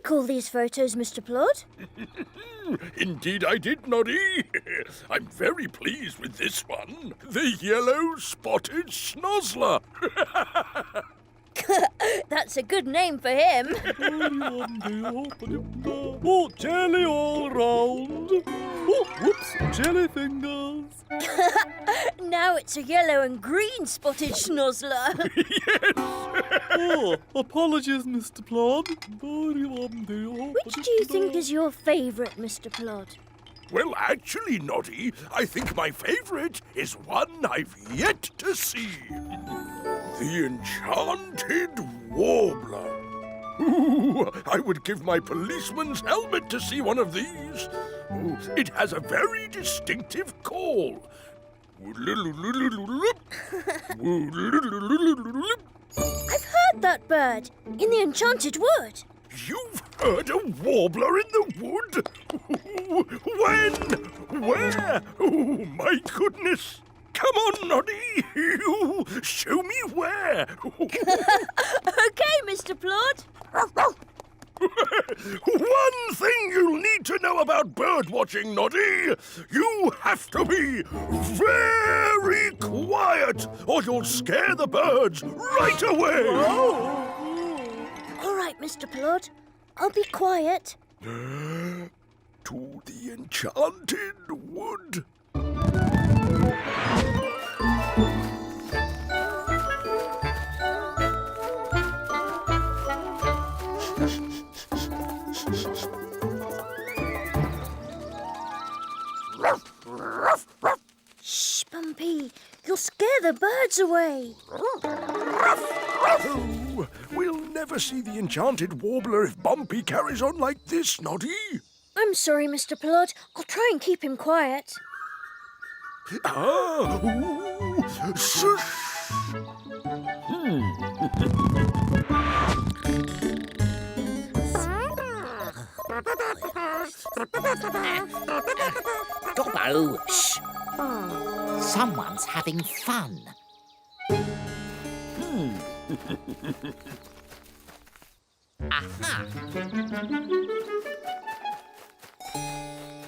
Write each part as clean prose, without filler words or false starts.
take all these photos, Mr Plod? Indeed I did, Noddy. I'm very pleased with this one. The yellow spotted schnozzler. That's a good name for him. Oh, jelly all round. Oh, whoops, jelly fingers. Now it's a yellow and green spotted schnozzler. Oh, apologies, Mr Plod. Which do you think is your favourite, Mr Plod? Well, actually, Noddy, I think my favourite is one I've yet to see. The Enchanted Warbler. Ooh, I would give my policeman's helmet to see one of these. Ooh, it has a very distinctive call. I've heard that bird in the Enchanted Wood. You've heard a warbler in the wood? When? Where? Oh, my goodness. Come on, Noddy. Show me where. OK, Mr Plod. One thing you'll need to know about bird watching, Noddy. You have to be very quiet or you'll scare the birds right away. All right, Mr Plod. I'll be quiet. To the Enchanted Wood. Shh, Bumpy. You'll scare the birds away. Oh, we'll never see the Enchanted Warbler if Bumpy carries on like this, Noddy. I'm sorry, Mr Plod. I'll try and keep him quiet. Ah, ooh, shush. Gobbo, shh. Someone's having fun. Aha!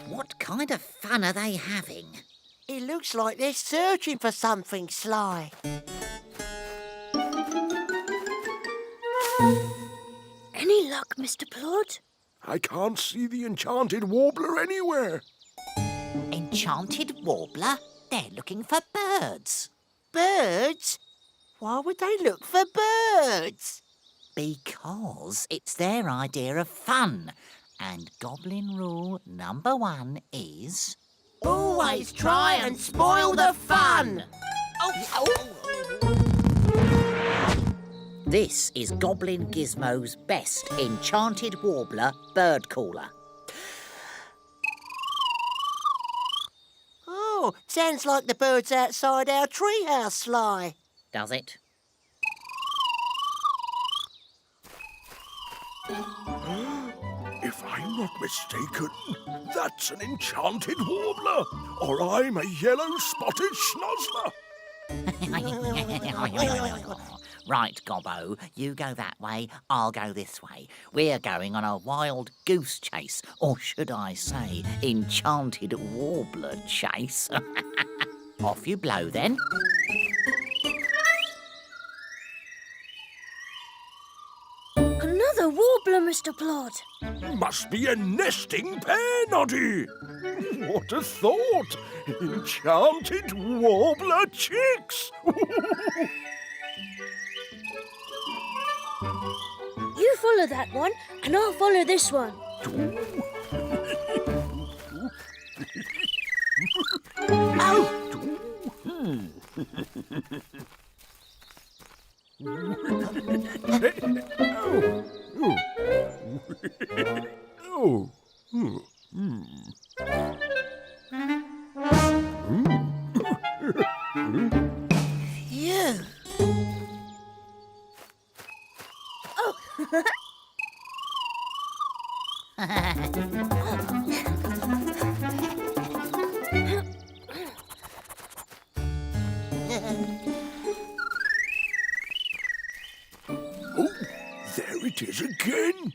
What kind of fun are they having? It looks like they're searching for something, Sly. Any luck, Mr Plod? I can't see the Enchanted Warbler anywhere. Enchanted Warbler? They're looking for birds. Birds? Why would they look for birds? Because it's their idea of fun. And Goblin rule number 1 is... Always try and spoil the fun! This is Goblin Gizmo's best Enchanted Warbler bird caller. Oh, sounds like the birds outside our treehouse, Sly. Does it? If I'm not mistaken, that's an Enchanted Warbler, or I'm a yellow spotted schnozzler. Right, Gobbo, you go that way, I'll go this way. We're going on a wild goose chase, or should I say, Enchanted Warbler chase. Off you blow, then. Another warbler, Mr Plod. Must be a nesting pair, Noddy. What a thought! Enchanted Warbler chicks! You follow that one, and I'll follow this one. Phew. Oh, there it is again.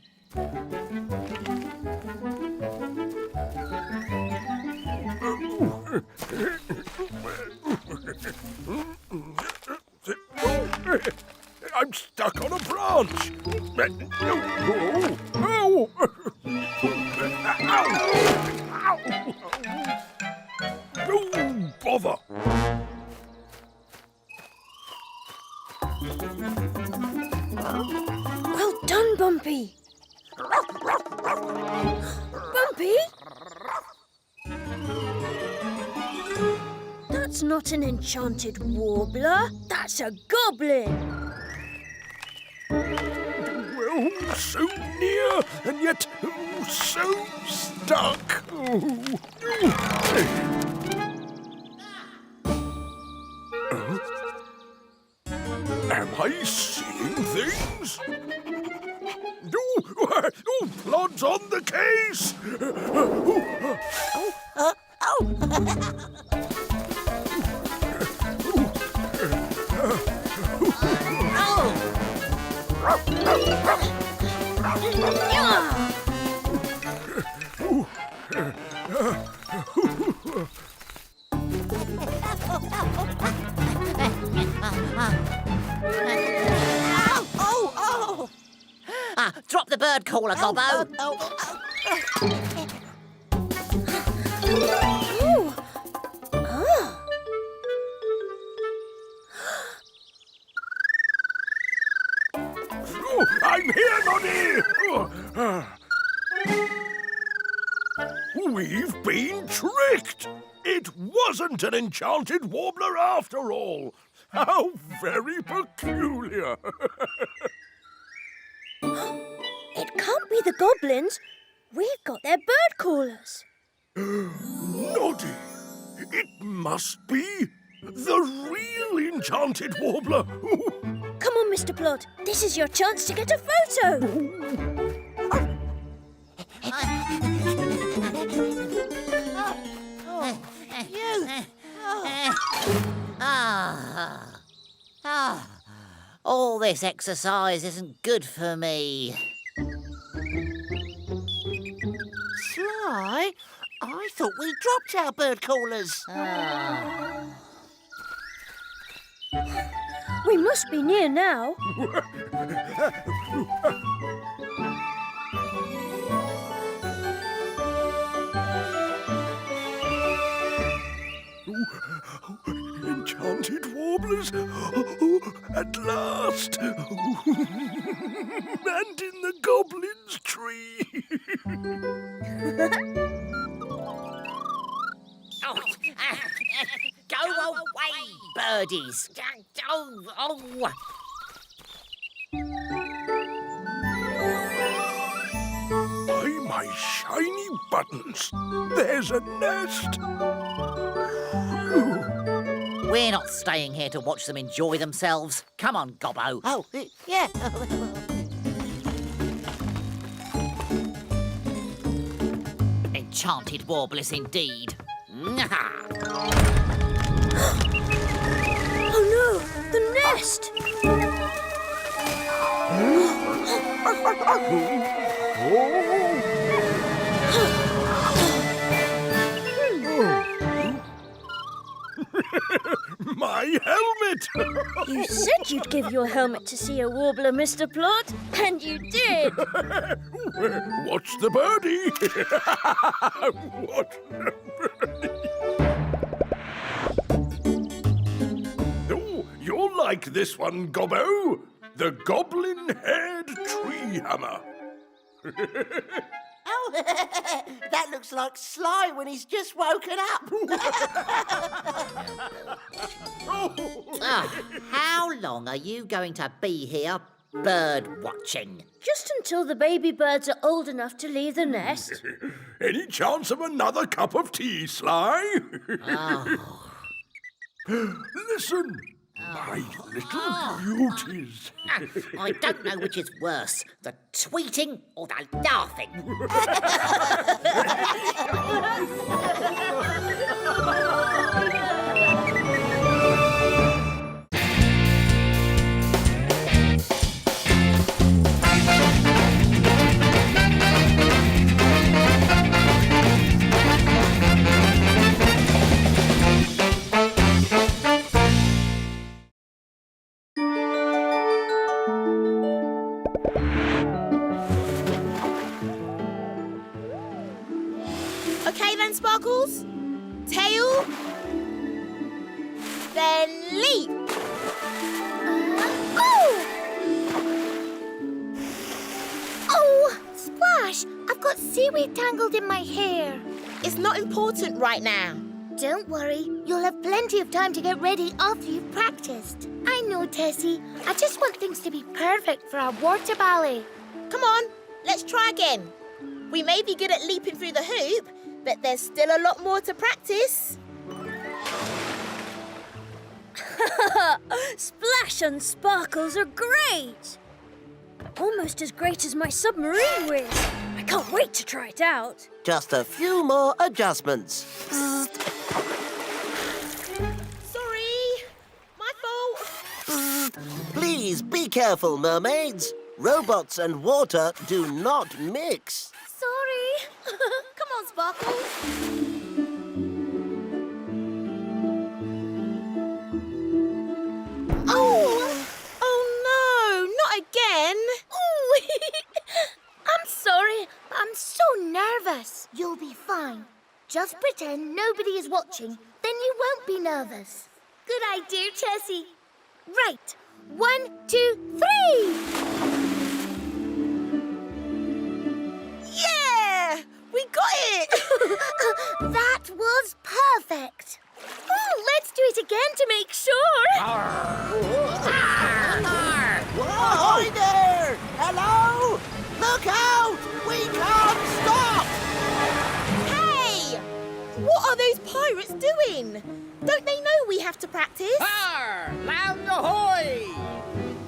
I'm stuck on a branch. Oh, oh, oh, bother. Well done, Bumpy. Bumpy? That's not an enchanted warbler. That's a goblin. Well, so near and yet so stuck. Am I seeing things? Oh, Plod's on the case! Drop the bird caller, Gobbo. Ooh. Ah. Oh, I'm here, Noddy! We've been tricked! It wasn't an enchanted warbler after all! How very peculiar! It can't be the goblins. We've got their bird callers. Noddy! It must be the real enchanted warbler! Come on, Mr Plod. This is your chance to get a photo. All this exercise isn't good for me. Sly, I thought we dropped our bird callers. We must be near now. Enchanted warblers! At last! And in the Goblin's tree! Go away, birdies! By my shiny buttons! There's a nest! We're not staying here to watch them enjoy themselves. Come on, Gobbo. Oh, yeah. Enchanted warblers indeed. Oh no, the nest! My helmet! You said you'd give your helmet to see a warbler, Mr Plod, and you did. What's the birdie? What's the birdie? Oh, you'll like this one, Gobbo. The goblin-haired tree hammer. Oh, that looks like Sly when he's just woken up. How long are you going to be here bird watching? Just until the baby birds are old enough to leave the nest. Any chance of another cup of tea, Sly? Listen, my little beauties. I don't know which is worse, the tweeting or the laughing. Sparkles. Tail. Then leap. Oh, Splash! I've got seaweed tangled in my hair. It's not important right now. Don't worry, you'll have plenty of time to get ready after you've practiced. I know, Tessie. I just want things to be perfect for our water ballet. Come on, let's try again. We may be good at leaping through the hoop, but there's still a lot more to practice. Splash and Sparkles are great! Almost as great as my submarine whiz. I can't wait to try it out. Just a few more adjustments. Sorry, my fault. Please be careful, mermaids. Robots and water do not mix. Sorry. Come on, Sparkles. Oh no, not again. Oh, I'm sorry, but I'm so nervous. You'll be fine. Just pretend nobody is watching, then you won't be nervous. Good idea, Tessie. Right. 1, 2, 3! Yeah, we got it. That was perfect. Oh, let's do it again to make sure. Ahoy there! Hello! Look out! We can't stop! Hey, what are those pirates doing? Don't they know we have to practice? Arr! Land ahoy!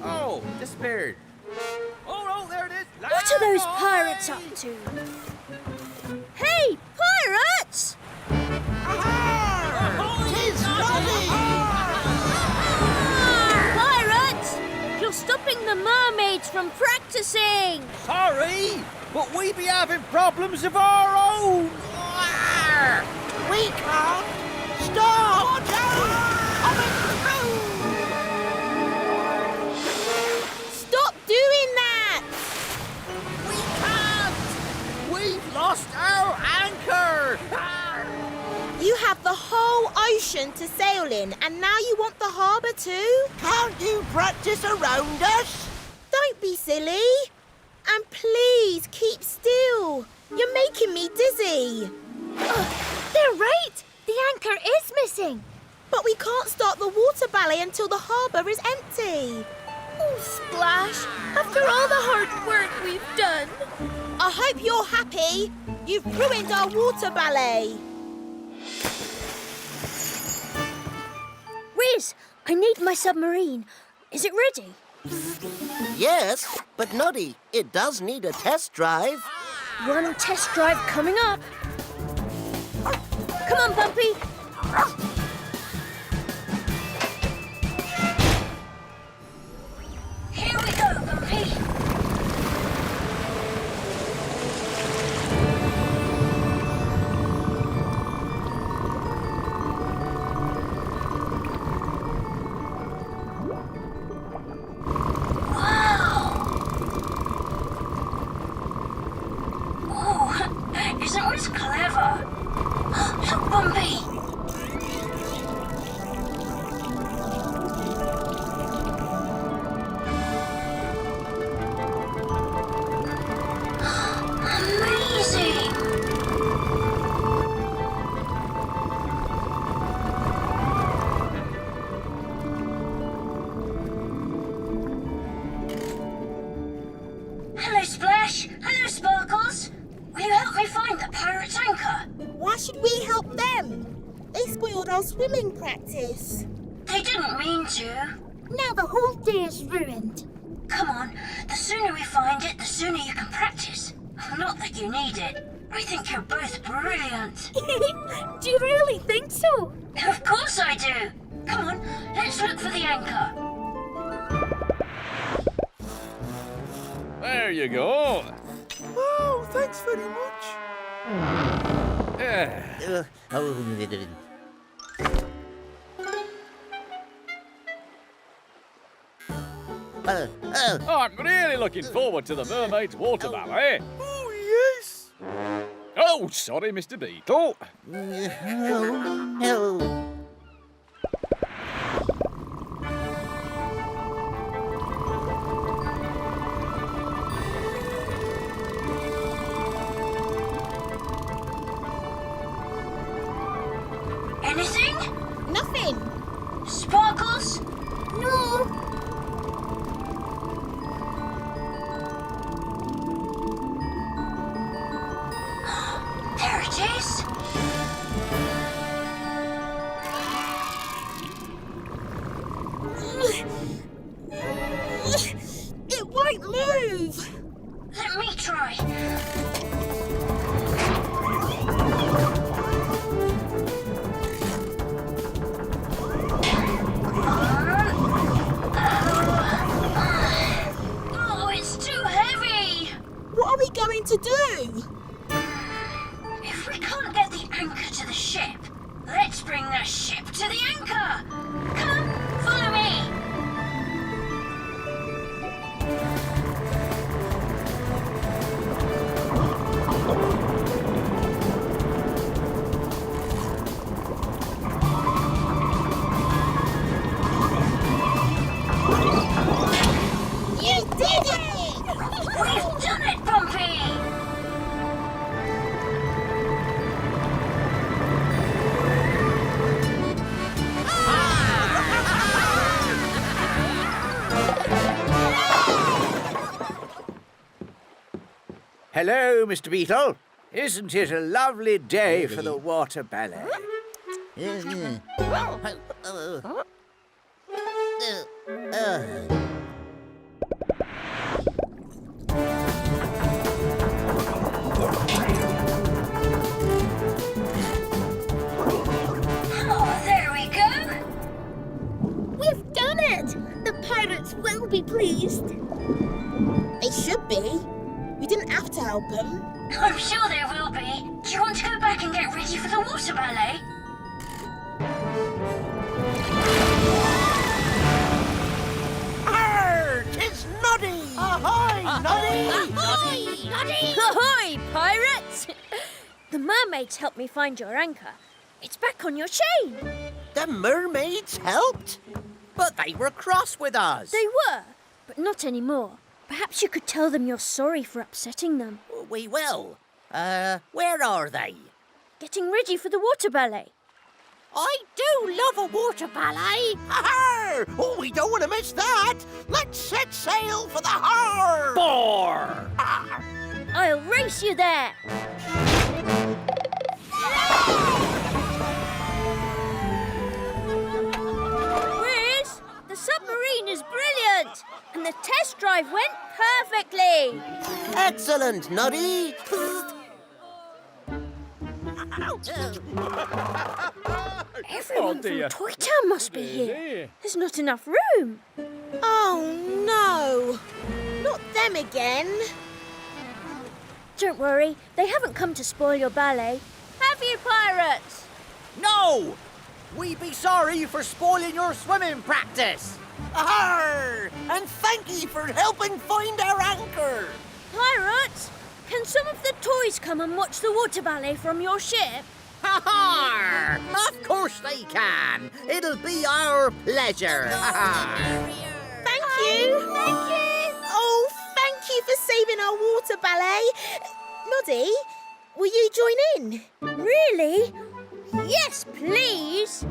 Oh, disappeared. Oh, no, there it is. Land What are those ahoy! pirates up to? Hey, pirates! Tis Noddy! Pirates! You're stopping the mermaids from practicing! Sorry, but we be having problems of our own. Arr! We can't stop! Watch out! Coming through! Stop doing that! We can't! We've lost our anchor! Arr! You have the whole ocean to sail in, and now you want the harbour too? Can't you practice around us? Don't be silly. And please, keep still. You're making me dizzy. They're right. The anchor is missing. But we can't start the water ballet until the harbour is empty. Oh, Splash. After all the hard work we've done. I hope you're happy. You've ruined our water ballet. Wiz, I need my submarine. Is it ready? Yes, but Noddy, it does need a test drive. One test drive coming up. Come on, Bumpy. Here we go, Bumpy. Isn't this clever? Look, Bumpy! Amazing! Hello, Splash. Hello, Sparkles. Will you help me find the pirate's anchor? Why should we help them? They spoiled our swimming practice. They didn't mean to. Now the whole day is ruined. Come on, the sooner we find it, the sooner you can practice. Not that you need it. I think you're both brilliant. Do you really think so? Of course I do. Come on, let's look for the anchor. There you go. Oh, thanks very much. I'm really looking forward to the Mermaid's Water Ballet. Oh, yes. Oh, Oh, sorry, Mr Beetle. Oh. Anything? Nothing. Sparkles? No. There it is. It won't move. Let me try. Oh, it's too heavy. What are we going to do? If we can't get the anchor to the ship, let's bring the ship to the anchor. Come, follow me. You did it! We've done it, Bumpy. Hello, Mr Beetle. Isn't it a lovely day for the water ballet? Oh, there we go. We've done it! The pirates will be pleased. They should be. We didn't have to help them. I'm sure there will be. Do you want to go back and get ready for the water ballet? Arr! 'Tis Noddy! Ahoy, Noddy! Ahoy, Noddy! Ahoy, pirates! The mermaids helped me find your anchor. It's back on your chain. The mermaids helped? But they were cross with us. They were, but not anymore. Perhaps you could tell them you're sorry for upsetting them. We will. Where are they? Getting ready for the water ballet. I do love a water ballet. Arr! Oh, we don't want to miss that! Let's set sail for the harbour! Four! I'll race you there. Wiz, the submarine is brilliant, and the test drive went perfectly. Excellent, Noddy! Everyone dear. from Toy Town must be here. There's not enough room. Oh, no. Not them again. Don't worry, they haven't come to spoil your ballet. Have you, pirates? No! We be sorry for spoiling your swimming practice. Arr! And thank ye for helping find our anchor! Pirates, can some of the toys come and watch the water ballet from your ship? Ha ha! Of course they can. It'll be our pleasure. Ha ha! Thank you. Thank you. Oh, thank you for saving our water ballet. Noddy, will you join in? Really? Yes, please.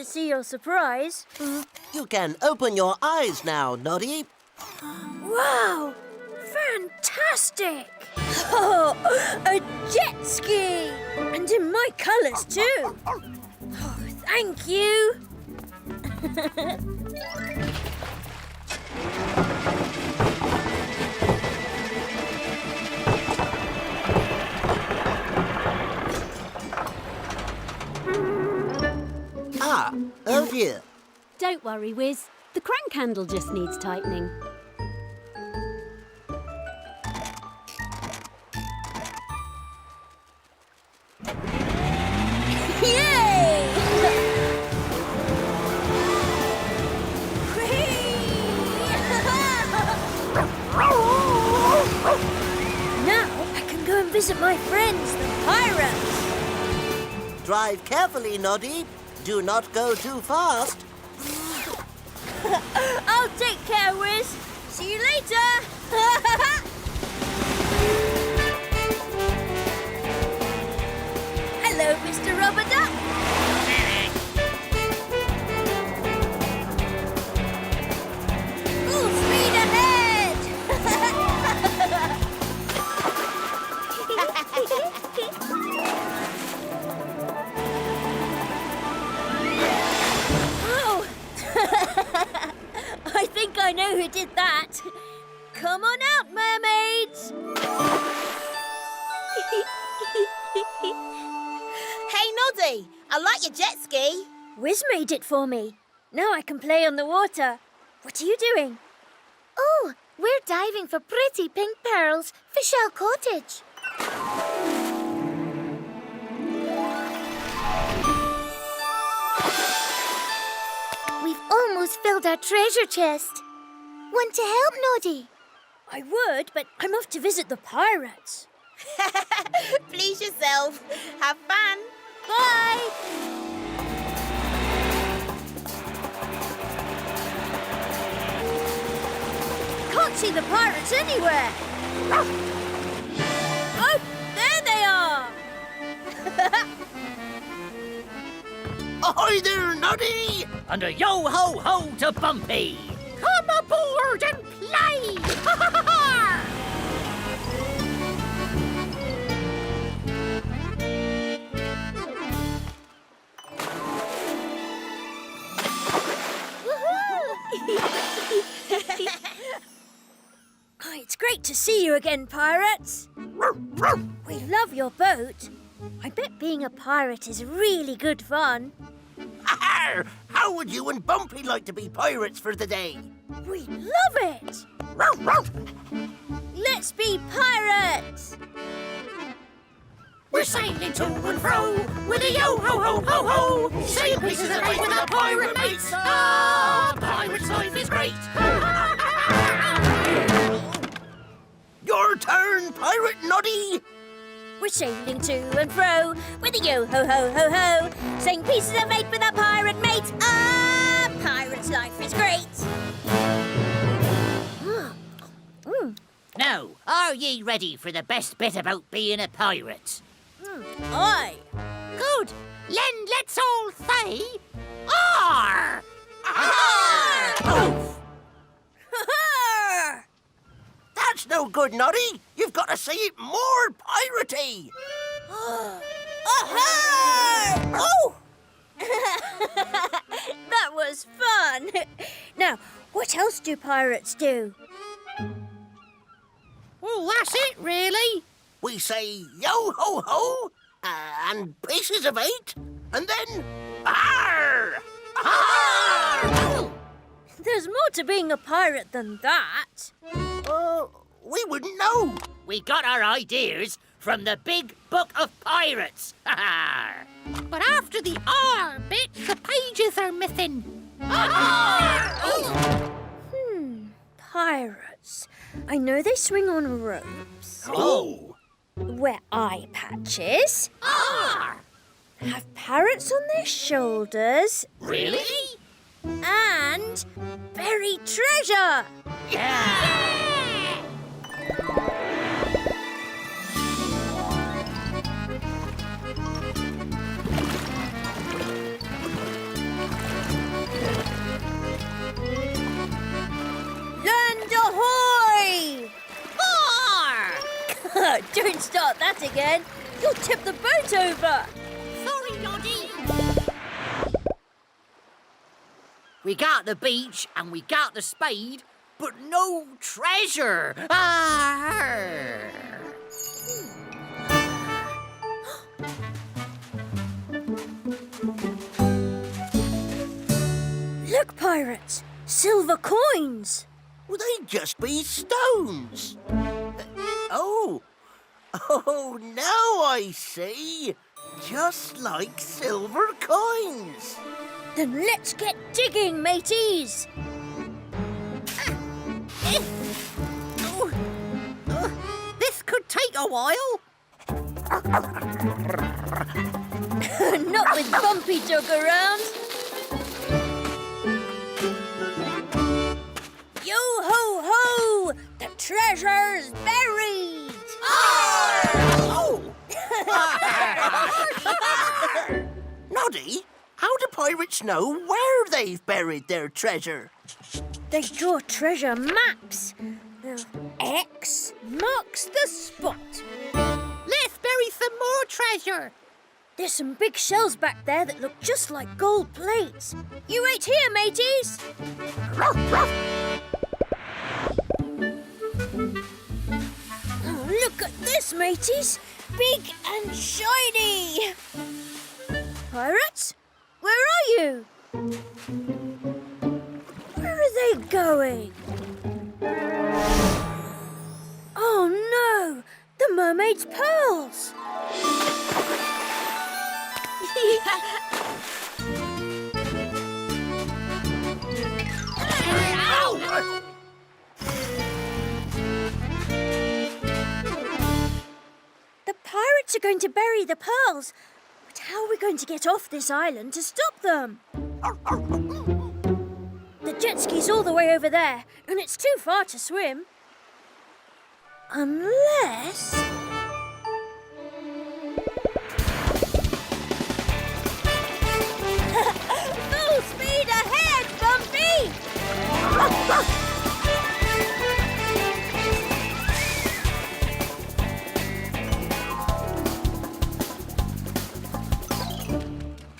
see your surprise. You can open your eyes now, Noddy. Wow! Fantastic! Oh, a jet ski! And in my colours too! Oh, thank you! Oh dear. Don't worry, Wiz. The crank handle just needs tightening. Yay! Now I can go and visit my friends, the pirates. Drive carefully, Noddy. Do not go too fast. I'll take care, Wiz. See you later. Hello, Mr. Rubber Duck. Full speed ahead. Oh. I think I know who did that. Come on out, mermaids. Hey, Noddy, I like your jet ski. Wiz made it for me. Now I can play on the water. What are you doing? Oh, we're diving for pretty pink pearls for Shell Cottage. We've almost filled our treasure chest. Want to help, Noddy? I would, but I'm off to visit the pirates. Please yourself. Have fun. Bye! Can't see the pirates anywhere. Oh, there they are! Ahoy there, Noddy! And a yo-ho-ho to Bumpy! Come aboard and play! Oh, it's great to see you again, pirates. We love your boat. I bet being a pirate is really good fun. How would you and Bumpy like to be pirates for the day? We love it! Let's be pirates! We're sailing to and fro with a yo-ho-ho-ho-ho! Sailing pieces of eight with our pirate mates! Ah, pirate's life is great! Your turn, Pirate Noddy! We're sailing to and fro with a yo-ho-ho-ho-ho! Saying pieces of eight with our pirate mates! Ah, pirate's life is great! Now, are ye ready for the best bit about being a pirate? Aye! Good! Then let's all say, Arr! Oof! That's no good, Noddy. You've got to say it more piratey. Oh! That was fun! Now, what else do pirates do? Well, that's it, really. We say yo-ho-ho and pieces of eight, and then arr! Arr! There's more to being a pirate than that. We wouldn't know. We got our ideas from the Big Book of Pirates. But after the R bit, the pages are missing. Pirates. I know they swing on ropes, Oh! wear eye patches, have parrots on their shoulders, Really? and bury treasure. Yeah! Don't start that again. You'll tip the boat over. Sorry, Noddy. We got the beach and we got the spade, but no treasure. Arr! Look, pirates. Silver coins. Well, they'd just be stones. Oh, now I see. Just like silver coins. Then let's get digging, mateys. This could take a while. Not with Bumpy Dog around. Yo-ho-ho! The treasure's buried! Noddy, how do pirates know where they've buried their treasure? They draw treasure maps. X marks the spot. Let's bury some more treasure. There's some big shells back there that look just like gold plates. You wait here, mateys. Oh, look at this, mateys. Big and shiny. Pirates, where are you? Where are they going? Oh no, the mermaid's pearls. The pirates are going to bury the pearls. But how are we going to get off this island to stop them? The jet ski's all the way over there, and it's too far to swim. Unless... Full speed ahead, Bumpy!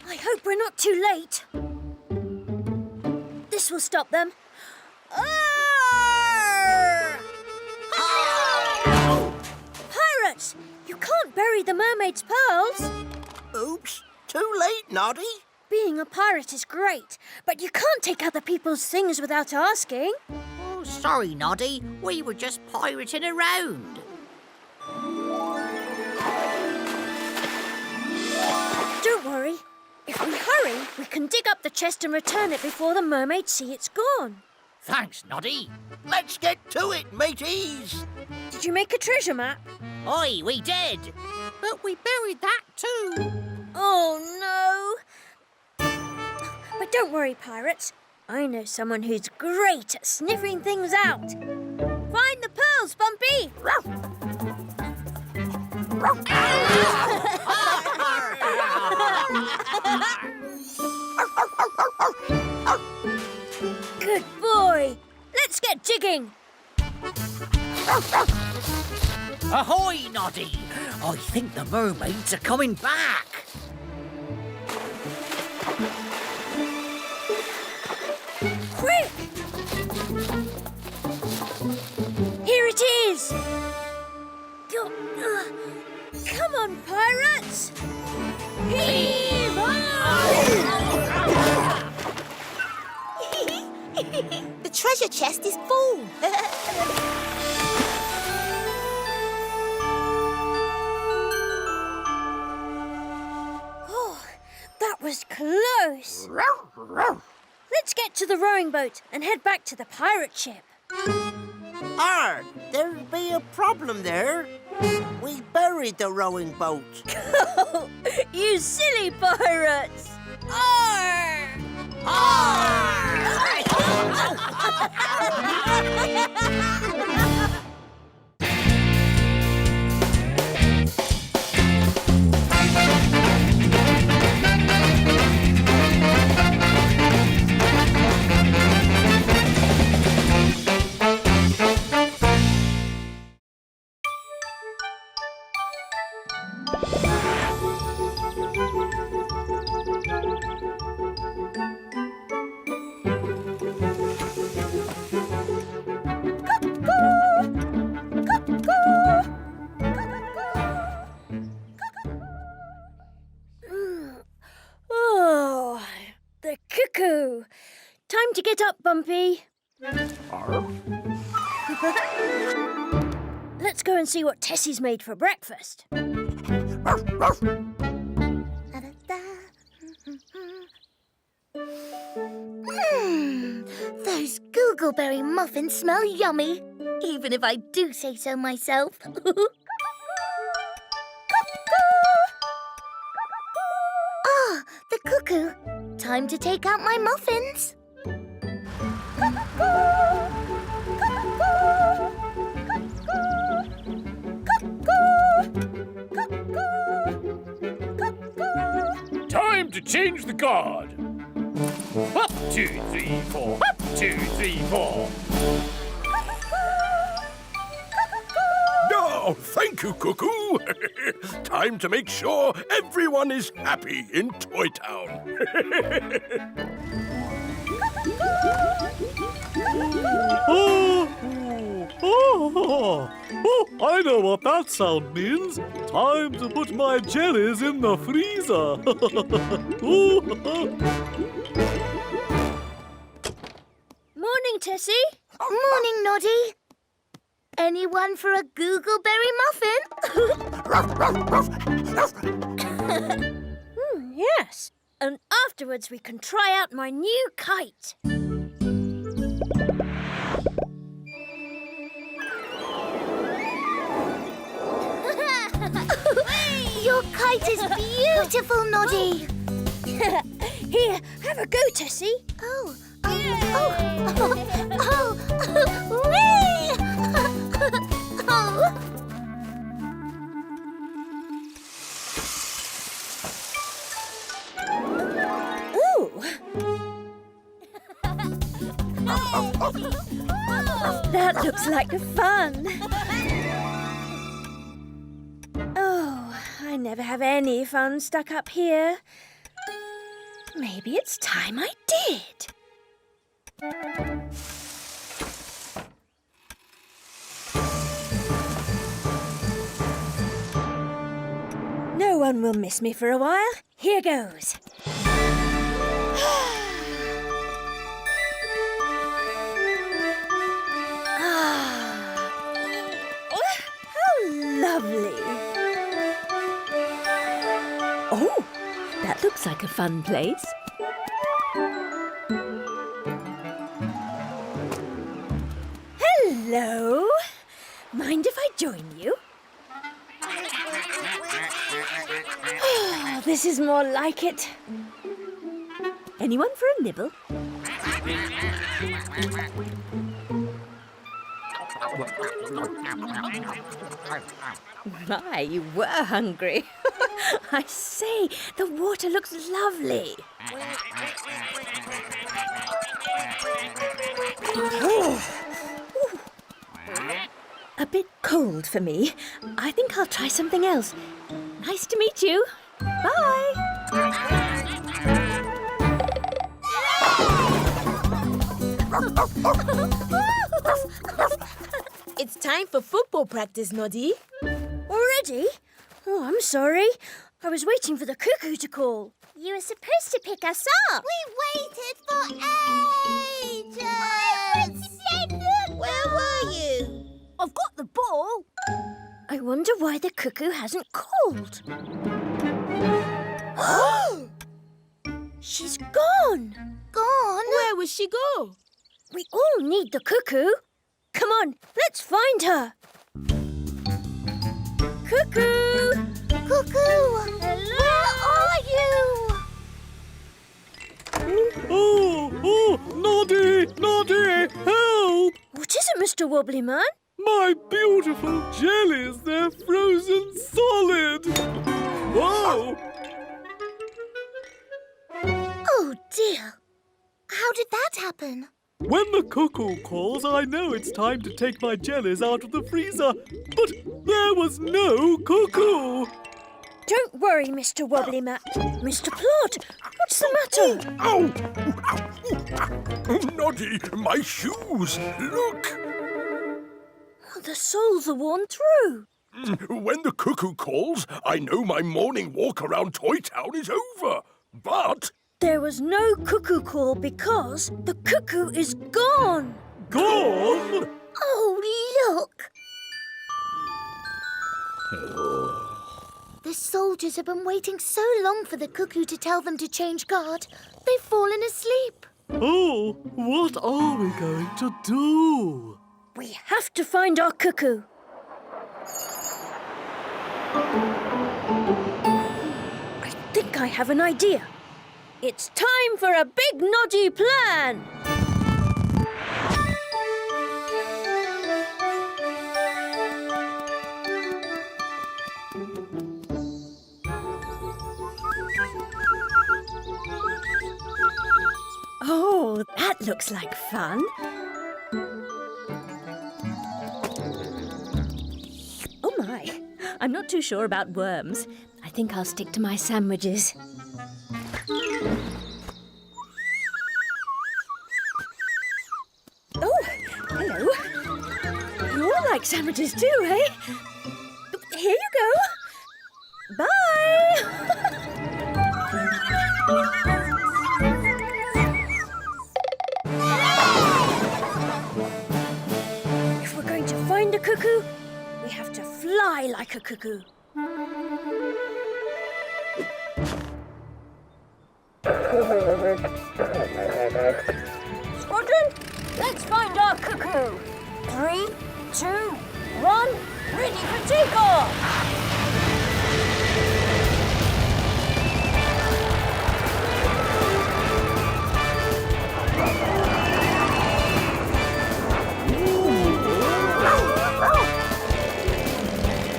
I hope we're not too late. This will stop them. Arr! Pirates! You can't bury the mermaid's pearls. Oops, too late, Noddy. Being a pirate is great, but you can't take other people's things without asking. Oh, sorry, Noddy. We were just pirating around. Don't worry. If we hurry, we can dig up the chest and return it before the mermaids see it's gone. Thanks, Noddy. Let's get to it, mateys. Did you make a treasure map? Aye, we did. But we buried that too. Oh, no. But don't worry, pirates. I know someone who's great at sniffing things out. Find the pearls, Bumpy! Good boy. Let's get digging. Ahoy, Noddy. I think the mermaids are coming back. Quick! Here it is! Come on, pirates! Heave ho! The treasure chest is full. Oh, that was close. Let's get to the rowing boat and head back to the pirate ship. There'd be a problem there. We buried the rowing boat. You silly pirates! Arr! to get up, Bumpy. Let's go and see what Tessie's made for breakfast. Those googleberry muffins smell yummy, even if I do say so myself. Ah, the cuckoo. Time to take out my muffins. Time to change the guard. Up, 2, 3, 4. Up, 2, 3, 4. Oh, thank you, Cuckoo. Time to make sure everyone is happy in Toy Town. Oh, I know what that sound means. Time to put my jellies in the freezer. Morning, Tessie. Morning, Noddy. Anyone for a googleberry muffin? Yes. And afterwards we can try out my new kite. Your kite is beautiful, Noddy. Here, have a go, Tessie. Oh, whee! Oh. Ooh. That looks like fun. Oh, I never have any fun stuck up here. Maybe it's time I did. No one will miss me for a while. Here goes. How lovely. Oh, that looks like a fun place. Hello. Mind if I join you? Oh, this is more like it. Anyone for a nibble? My, you were hungry. I say, the water looks lovely. A bit cold for me. I think I'll try something else. Nice to meet you. Bye. It's time for football practice, Noddy. Already? Oh, I'm sorry. I was waiting for the cuckoo to call. You were supposed to pick us up. We waited for ages. Where were you? I've got the ball. I wonder why the cuckoo hasn't called. She's gone. Gone? Where will she go? We all need the cuckoo. Come on, let's find her. Cuckoo! Cuckoo! Hello? Where are you? Oh, Noddy, help! What is it, Mr. Wobbly Man? My beautiful jellies, they're frozen solid. Whoa! Oh, dear. How did that happen? When the cuckoo calls, I know it's time to take my jellies out of the freezer. But there was no cuckoo. Don't worry, Mr. Wobbly Man. Mr. Plod, what's the matter? Oh, Noddy, my shoes. Look. The soles are worn through. When the cuckoo calls, I know my morning walk around Toy Town is over. But There was no cuckoo call because the cuckoo is gone. Gone? Oh, look! The soldiers have been waiting so long for the cuckoo to tell them to change guard. They've fallen asleep. Oh, what are we going to do? We have to find our cuckoo. I think I have an idea. It's time for a big Noddy plan. Oh, that looks like fun. Oh my, I'm not too sure about worms. I think I'll stick to my sandwiches. Oh, hello. You all like sandwiches too, eh? Here you go. Bye! If we're going to find a cuckoo, we have to fly like a cuckoo. Squadron, let's find our cuckoo. 3, 2, 1, ready for takeoff!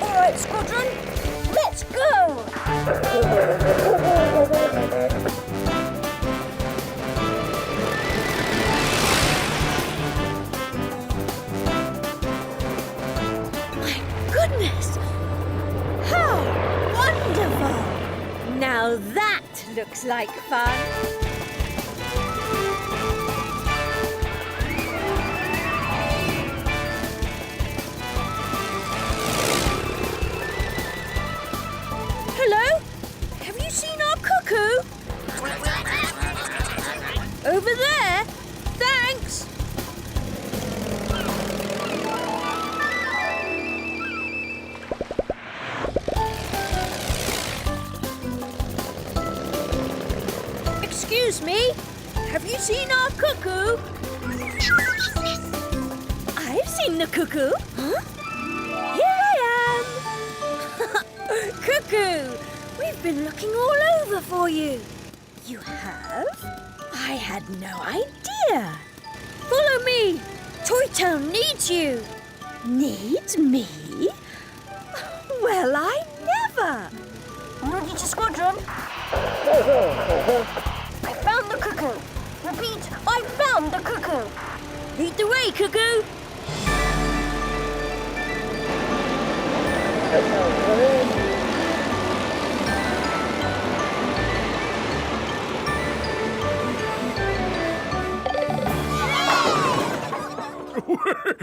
All right, Squadron, let's go! My goodness! How wonderful! Now that looks like fun. Hello? Have you seen our cuckoo? Over there? Thanks. Excuse me? Have you seen our cuckoo? I've seen the cuckoo. Huh? Here I am. Cuckoo! We've been looking all over for you. You have? I had no idea. Follow me. Toytown needs you. Needs me? Well, I never. Ready to squadron? I found the cuckoo. Repeat, I found the cuckoo. Lead the way, cuckoo.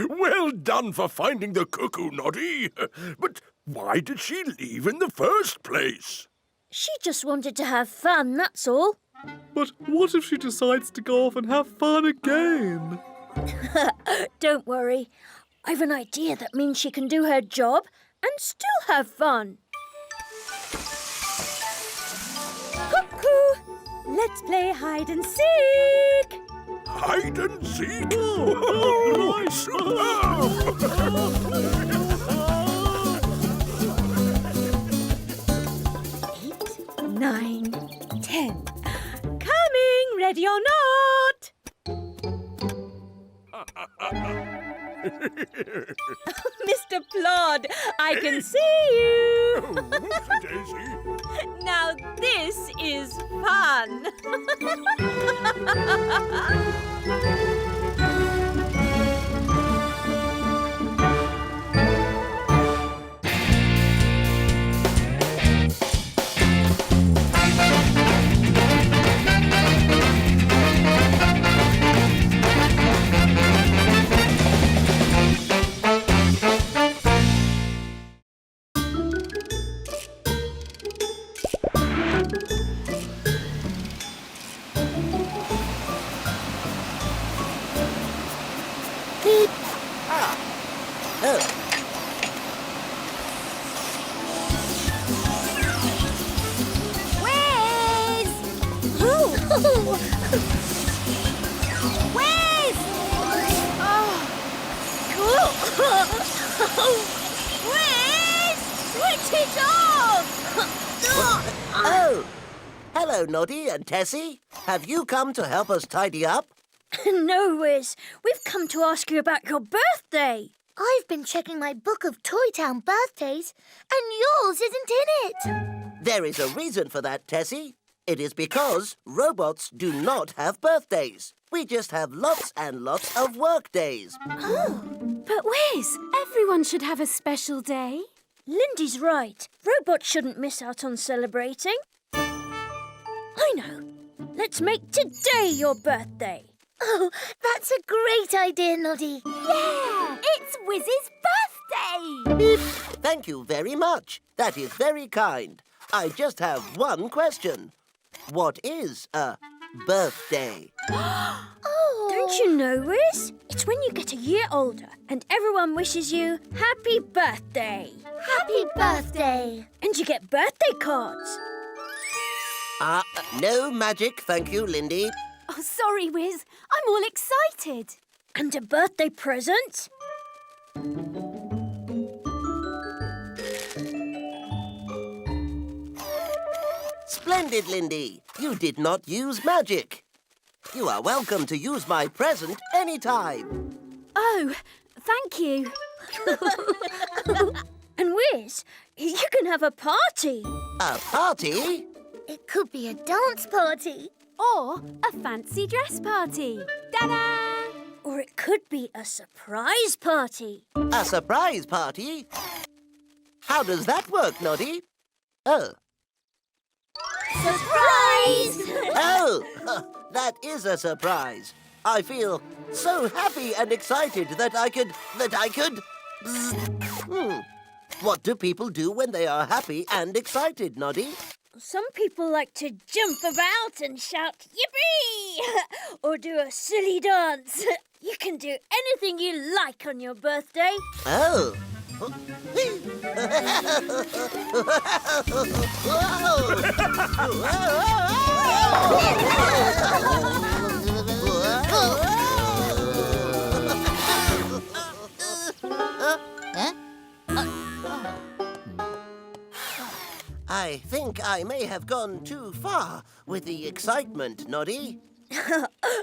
Well done for finding the cuckoo, Noddy. But why did she leave in the first place? She just wanted to have fun, that's all. But what if she decides to go off and have fun again? Don't worry. I've an idea that means she can do her job and still have fun. Cuckoo! Let's play hide and seek! Hide and seek? Oh, Eight, 9, 10. Coming, ready or not? Mr Plod, I can see you. Whoopsie daisy. Now this is fun. Oh, Wiz! Wiz! Wiz! Switch it off! oh! Hello, Noddy and Tessie. Have you come to help us tidy up? No, Wiz. We've come to ask you about your birthday. I've been checking my book of Toy Town birthdays, and yours isn't in it. There is a reason for that, Tessie. It is because robots do not have birthdays. We just have lots and lots of work days. But Wiz, everyone should have a special day. Lindy's right. Robots shouldn't miss out on celebrating. I know. Let's make today your birthday. Oh, that's a great idea, Noddy. Yeah, it's Wiz's birthday. Thank you very much. That is very kind. I just have one question. What is a birthday? Don't you know, Wiz? It's when you get a year older and everyone wishes you happy birthday. Happy birthday. And you get birthday cards. No magic, thank you, Lindy. Oh, sorry, Wiz. I'm all excited. And a birthday present. Splendid, Lindy. You did not use magic. You are welcome to use my present anytime. Oh, thank you. And Wiz, you can have a party. A party? It could be a dance party. Or a fancy dress party. Ta-da! Or it could be a surprise party. A surprise party? How does that work, Noddy? Oh. Surprise! Oh, that is a surprise. I feel so happy and excited that I could... What do people do when they are happy and excited, Noddy? Some people like to jump about and shout, yippee! Or do a silly dance. You can do anything you like on your birthday. Oh. I think I may have gone too far with the excitement, Noddy.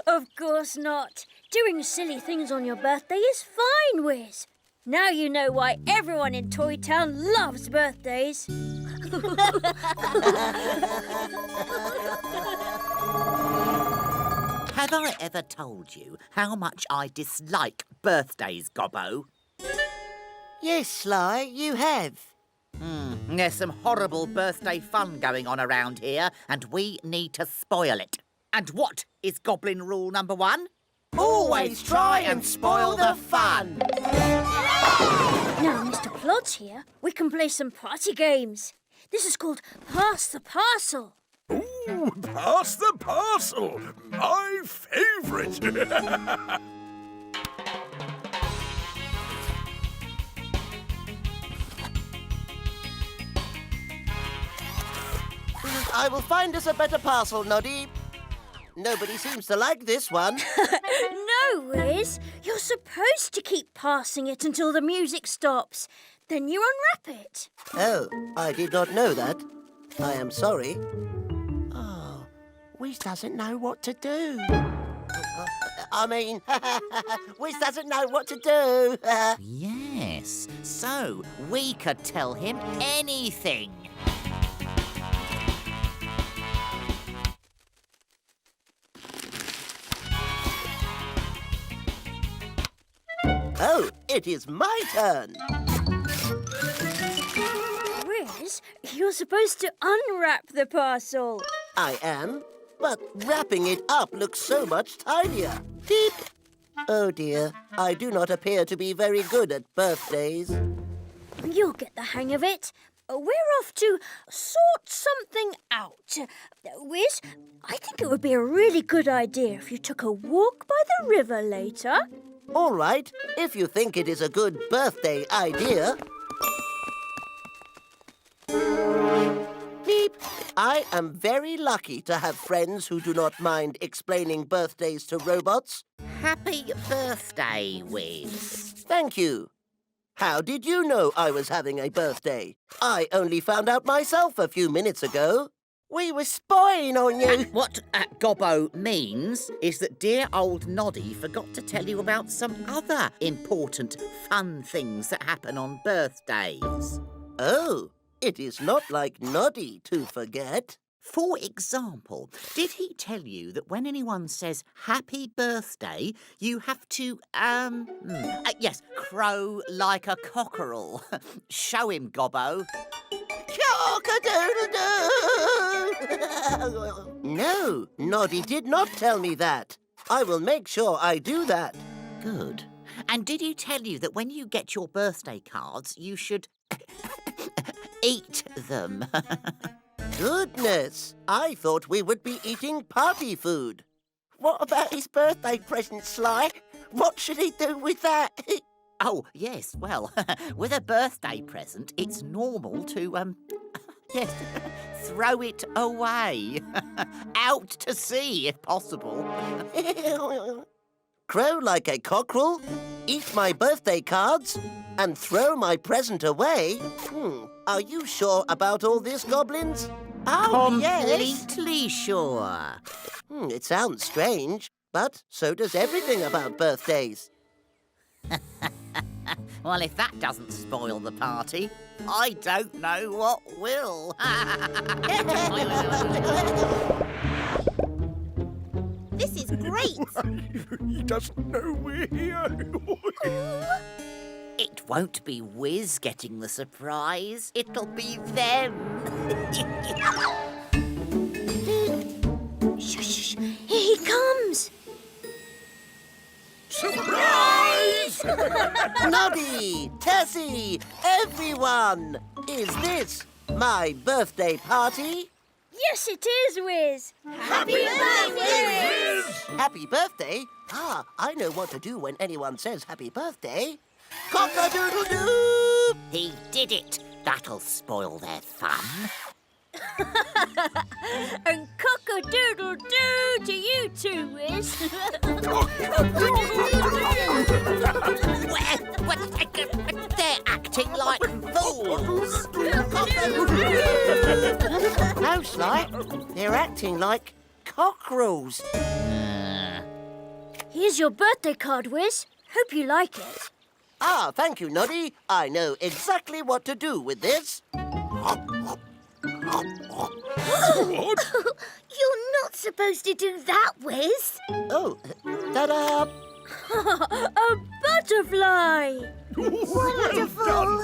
Of course not. Doing silly things on your birthday is fine, Wiz. Now you know why everyone in Toy Town loves birthdays. Have I ever told you how much I dislike birthdays, Gobbo? Yes, Sly, you have. There's some horrible birthday fun going on around here, and we need to spoil it. And what is Goblin rule number 1? Always try and spoil the fun. Now Mr Plod's here, we can play some party games. This is called Pass the Parcel. Ooh, pass the parcel. My favourite. I will find us a better parcel, Noddy. Nobody seems to like this one. No, Wiz. You're supposed to keep passing it until the music stops. Then you unwrap it. Oh, I did not know that. I am sorry. Oh, Wiz doesn't know what to do. Wiz doesn't know what to do. Yes, so we could tell him anything. Oh, it is my turn. Wiz, you're supposed to unwrap the parcel. I am, but wrapping it up looks so much tidier. Beep. Oh dear, I do not appear to be very good at birthdays. You'll get the hang of it. We're off to sort something out. Wiz, I think it would be a really good idea if you took a walk by the river later. All right, if you think it is a good birthday idea. Beep. I am very lucky to have friends who do not mind explaining birthdays to robots. Happy birthday, Wiz. Thank you. How did you know I was having a birthday? I only found out myself a few minutes ago. We were spying on you. What Gobbo means is that dear old Noddy forgot to tell you about some other important, fun things that happen on birthdays. Oh, it is not like Noddy to forget. For example, did he tell you that when anyone says happy birthday, you have to, yes, crow like a cockerel? Show him, Gobbo. Cock-a-doodle-doo! No, Noddy did not tell me that. I will make sure I do that. Good. And did he tell you that when you get your birthday cards, you should eat them? Goodness, I thought we would be eating party food. What about his birthday present, Sly? What should he do with that? Oh, yes, well, with a birthday present, it's normal to, yes, throw it away. Out to sea, if possible. Crow like a cockerel, eat my birthday cards, and throw my present away? Are you sure about all this, Goblins? Oh, yes. Completely sure. It sounds strange, but so does everything about birthdays. Well, if that doesn't spoil the party, I don't know what will. This is great. He doesn't know we're here. It won't be Wiz getting the surprise. It'll be them. Shush, shush. Here he comes. Surprise! Noddy, Tessie, everyone! Is this my birthday party? Yes, it is, Wiz. Happy birthday! Happy birthday? I know what to do when anyone says happy birthday. Cock-a-doodle-doo! He did it. That'll spoil their fun. And cock-a-doodle-doo to you too, Wiz. They're acting like fools. No, Sly. They're acting like cockerels. Here's your birthday card, Wiz. Hope you like it. Thank you, Noddy. I know exactly what to do with this. What? You're not supposed to do that, Wiz. Oh, ta-da! A butterfly! Wonderful!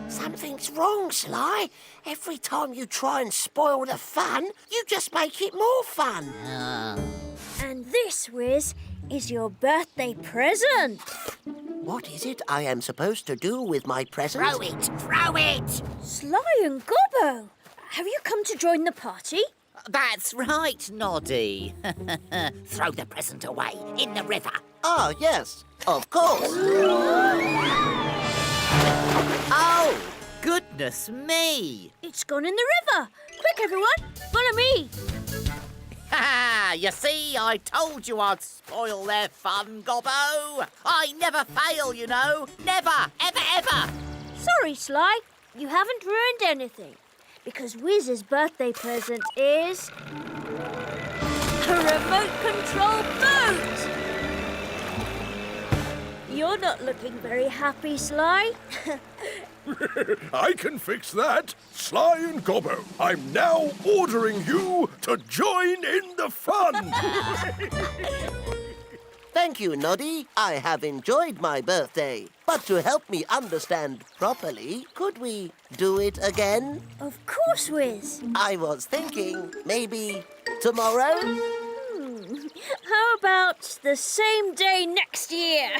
Something's wrong, Sly. Every time you try and spoil the fun, you just make it more fun. And this, Wiz, is your birthday present. What is it I am supposed to do with my present? Throw it! Throw it! Sly and Gobbo, have you come to join the party? That's right, Noddy. Throw the present away in the river. Yes, of course. Oh, goodness me! It's gone in the river. Quick, everyone, follow me. Ha! You see, I told you I'd spoil their fun, Gobbo. I never fail, you know. Never, ever, ever. Sorry, Sly, you haven't ruined anything. Because Wiz's birthday present is a remote control boat! You're not looking very happy, Sly. I can fix that. Sly and Gobbo, I'm now ordering you to join in the fun. Thank you, Noddy. I have enjoyed my birthday. But to help me understand properly, could we do it again? Of course, Wiz. I was thinking maybe tomorrow? How about the same day next year?